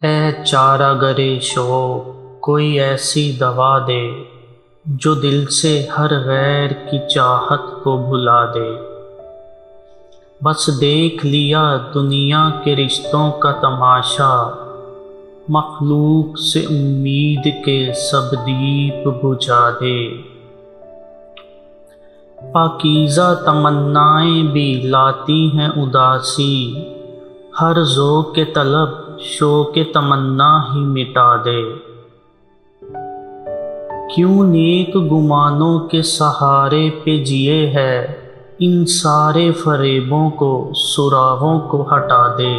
ऐ चारा गरे शौक़ कोई ऐसी दवा दे जो दिल से हर गैर की चाहत को भुला दे। बस देख लिया दुनिया के रिश्तों का तमाशा, मखलूक से उम्मीद के सब दीप बुझा दे। पाकीज़ा तमन्नाएं भी लाती हैं उदासी, हर ज़ौक़ तलब शौक़ तमन्ना ही मिटा दे। क्यों नेक गुमानों के सहारे पे जिए है, इन सारे फरेबों को सुरागों को हटा दे।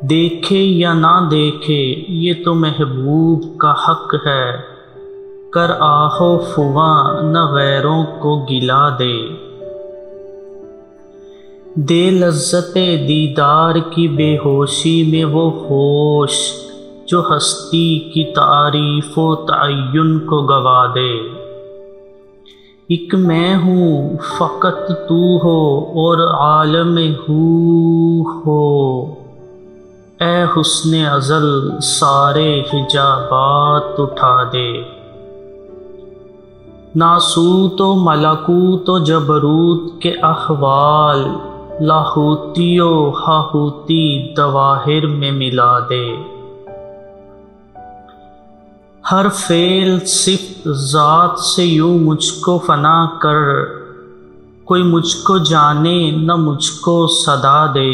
देखे या ना देखे ये तो महबूब का हक है, कर आहो फुआ न गैरों को गिला दे। दे लज़्ज़ते दीदार की बेहोशी में वो होश, जो हस्ती की तारीफ़ व तअय्युन को गवा दे। एक मैं हूँ फ़कत तू हो और आलम हू हो, ए हुस्ने अज़ल सारे हिजाबात उठा दे। नासूत व मलकूत व जबरूत के अहवाल, लाहूती व हाहूती दवाहिर में मिला दे। हर फेल सिफ़ ज़ात से यूँ मुझको फ़ना कर, कोई मुझको जाने न मुझको सदा दे।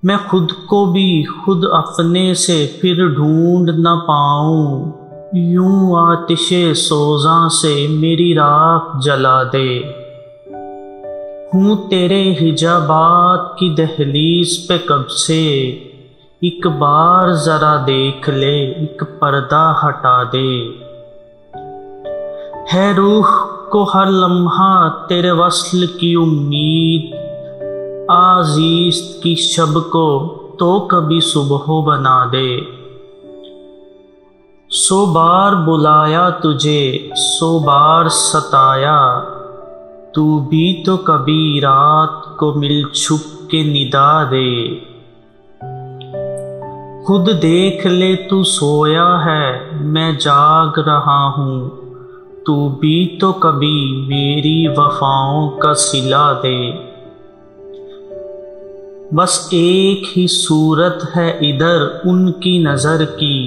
मैं खुद को भी खुद अपने से फिर ढूंढ न पाऊँ, यूँ आतिशे सोज़ां से मेरी राख जला दे। हूँ तेरे हिजाबात की दहलीज़ पे कब से, एक बार ज़रा देख ले एक पर्दा हटा दे। है रूह को हर लम्हा तेरे वस्ल की उम्मीद, आज़ीज़ की शब को तो कभी सुबह बना दे। 100 बार बुलाया तुझे 100 बार सताया, तू भी तो कभी रात को मिल छुप के निदा दे। खुद देख ले तू सोया है मैं जाग रहा हूँ, तू भी तो कभी मेरी वफ़ाओं का सिला दे। बस एक ही सूरत है इधर उनकी नज़र की,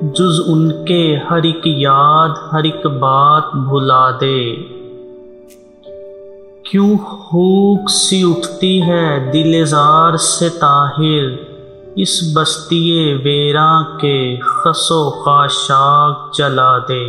जुज़ उनके हर एक याद हर एक बात भुला दे। क्यों हूक सी उठती है दिलेज़ार से ताहिर, इस बस्तिए वेरां के खसो खाशाक जला दे।